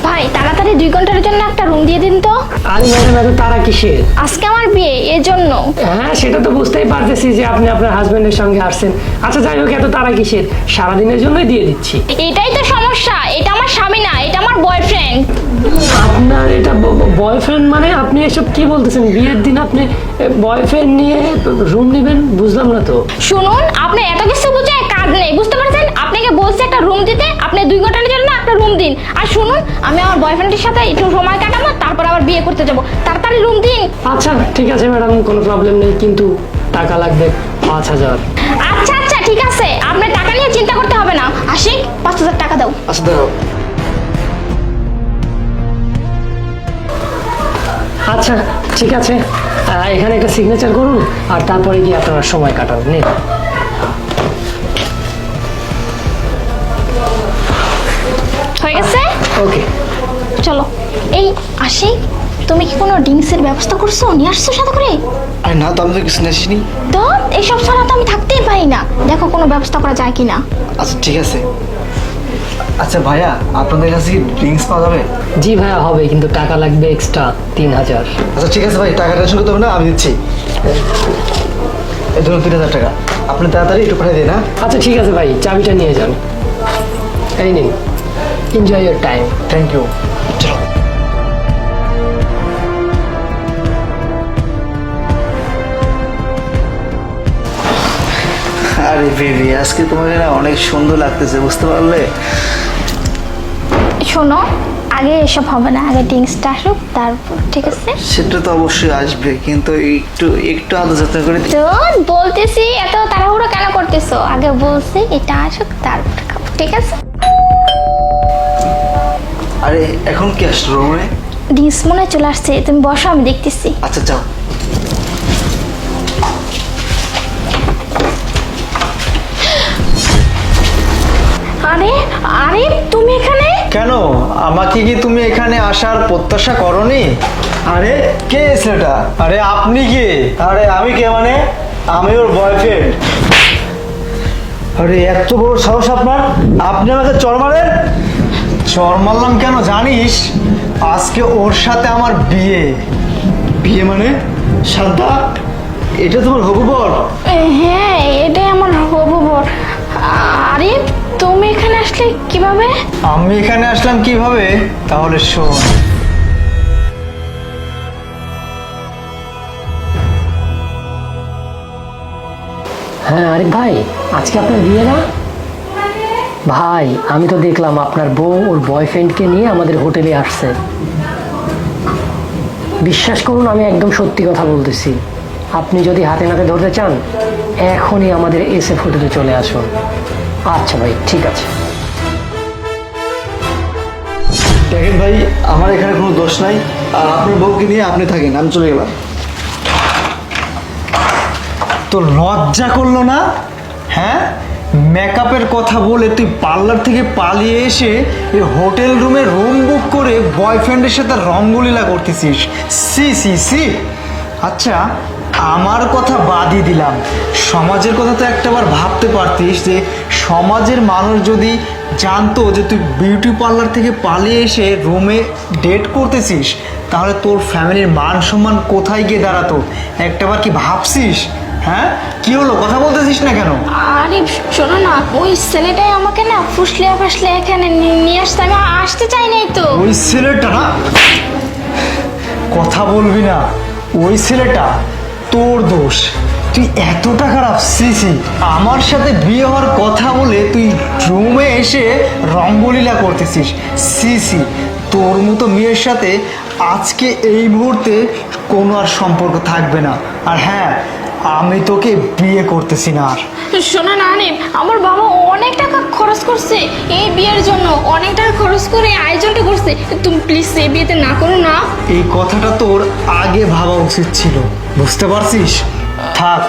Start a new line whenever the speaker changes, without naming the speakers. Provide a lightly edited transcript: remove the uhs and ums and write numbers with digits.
ভাই তাড়াতাড়ি 2 ঘন্টার জন্য একটা রুম দিয়ে দিন তো।
আরে ম্যাডাম এত তারা কিসের?
আজকে আমার বিয়ে, এর জন্য।
হ্যাঁ সেটা তো বুঝতেই পারতেছি যে আপনি আপনার হাজবেন্ডের সঙ্গে আসছেন। আচ্ছা যাই হোক, এত তারা কিসের? সারাদিনের জন্যই দিয়ে দিচ্ছি।
এটাই তো সমস্যা, এটা আমার স্বামী না, এটা আমার বয়ফ্রেন্ড।
আপনার এটা বয়ফ্রেন্ড? মানে আপনি এসব কি বলতেছেন? বিয়ের দিন আপনি বয়ফ্রেন্ড নিয়ে রুম নেবেন? বুঝলাম না তো।
শুনুন, আপনি এত কিছু বুঝে কাজ নেই, বুঝতে পারছেন? আপনাকে বলছি একটা রুম দিতে, আপনি 2 ঘন্টার জন্য একটা রুম দিন। আর শুনুন, আমি আমার বয়ফ্রেন্ডের সাথে একটু সময় কাটাবো, তারপর আবার বিয়ে করতে যাবো। তাড়াতাড়ি রুম দিন।
আচ্ছা ঠিক আছে ম্যাডাম, কোনো প্রবলেম নেই, কিন্তু টাকা লাগবে 5,000।
আচ্ছা আচ্ছা ঠিক আছে, আপনার টাকা নিয়ে চিন্তা করতে হবে না। আশিক, 5,000 টাকা দাও।
আচ্ছা দাঁড়াও।
আচ্ছা ঠিক আছে, এখানে একটা সিগনেচার করুন আর তারপরে গিয়ে আপনারা সময় কাটান। নিন।
হয়ে গেছে?
ওকে।
চলো। এই আশিক, তুমি কি কোনো ড্রিঙ্কসের ব্যবস্থা করছো? নিয়ে আসছো সাথে করে?
আরে না তো, আমি তো কিছু আসিনি।
তো এইসব ছাড়া তো আমি থাকতেই পারি না। দেখো কোনো ব্যবস্থা করা যায় কিনা।
আচ্ছা ঠিক আছে। আচ্ছা ভাইয়া, আপনাদের কাছে কি ড্রিঙ্কস পাওয়া যাবে?
জি ভাইয়া হবে, কিন্তু টাকা লাগবে এক্সট্রা 3,000।
আচ্ছা ঠিক আছে ভাই, টাকা টেনশন করতে হবে না, আমি দিচ্ছি। এই ধরুন 3,000 টাকা, আপনি তাড়াতাড়ি একটু পাঠিয়ে দিন। হ্যাঁ
আচ্ছা ঠিক আছে ভাই, চাবিটা নিয়ে যান। এই নিন, enjoy your time.
Thank you. চলো। আরে বেবি, আজকে তোমাকে না অনেক সুন্দর লাগতেছে, বুঝতে পারলে?
শোনো, আগে এসব হবে না, আগে ড্রিঙ্কসটা আসুক তারপর, ঠিক আছে?
সেটা তো অবশ্যই আসবে, কিন্তু একটু একটু আদর যত্ন করে
তো বলতেছি, এত তাড়াহুড়ো কেন করতেছো? আগে বলছি এটা আসুক তারপর খাবো, ঠিক আছে?
আরে এখন কি আসলো রুমে?
ড্রিঙ্কস মনে হয় চলে আসছে, তুমি বসো, আমি দেখতেছি।
আচ্ছা যাও।
আরে আরে তুমি এখানে?
কেন, আমাকে কি তুমি এখানে আসার প্রত্যাশা করনি?
আরে কে ছেলেটা?
আরে আপনি কে?
আরে আমি কে মানে?
আমি ওর বয়ফ্রেন্ড।
আরে এত বড় সাহস আপনার, আপনি আমাকে চড় মারেন?
চর মারলাম কেন জানিস? আজকে ওর সাথে আমার বিয়ে।
বিয়ে মানে? শান্তা, এটা তোমার হবু বর?
হ্যাঁ, এটাই আমার হবু বর। আরে তুমি এখানে আসলে কিভাবে?
আমি এখানে আসলাম কিভাবে, তাহলে শোন।
হ্যাঁ আরে ভাই, আজকে আপনার বিয়ে না? ভাই আমি তো দেখলাম আপনার বউ ওর বয়ফ্রেন্ডকে নিয়ে আমাদের হোটেলে আসছে। বিশ্বাস করুন, আমি একদম সত্যি কথা বলতেছি। আপনি যদি হাতে নাতে ধরতে চান, এখনই আমাদের SF হোটেলে চলে আসুন। আচ্ছা ভাই, ঠিক আছে।
দেখেন ভাই, আমার এখানে কোনো দোষ নাই, আপনার বউকে নিয়ে আপনি থাকেন, আমি চলে গেলাম।
তো লজ্জা করলো না? হ্যাঁ, মেকআপের কথা বলে তুই পার্লার থেকে পালিয়ে এসে এই হোটেল রুমে রুম বুক করে বয়ফ্রেন্ডের সাথে রঙ্গলীলা করতেছিস। সি সি সি। আচ্ছা, আমার কথা বাদই দিলাম, সমাজের কথা তো একটাবার ভাবতে পারতিস যে সমাজের মানুষ যদি জানতো যে তুই বিউটি পার্লার থেকে পালিয়ে এসে রুমে ডেট করতেছিস, তাহলে তোর ফ্যামিলির মান সম্মান কোথায় গিয়ে দাঁড়াতো? একটাবার কি ভাবছিস? হ্যাঁ, কি হলো, কথা বলতেছিস না কেন?
আরে শোনো না, ওই ছেলেটাই আমাকে না ফুসলে ফাসলে এখানে নিয়ে আসতে, আমি আসতে চাই নাই তো।
ওই ছেলেটা না, কথা বলবি না, ওই ছেলেটা তোর দোষ। তুই এতটা খারাপ? সিসি, আমার সাথে বিয়ে হওয়ার কথা বলে তুই রুমে এসে রঙ্গলীলা করতেছিস। সিসি, তোর মতো মেয়ের সাথে আজকে এই মুহূর্তে কোনো আর সম্পর্ক থাকবে না। আর হ্যাঁ, আমি তোকে বিয়ে করতেছি না আর।
শোনো না আনিম, আমার বাবা অনেক টাকা খরচ করছে এই বিয়ের জন্য, অনেক টাকা খরচ করে আয়োজনটা করছে। তুমি প্লিজ এই বিয়েতে না করো না।
এই কথাটা তোর আগে ভাবা উচিত ছিল, বুঝতে পারছিস? থাক,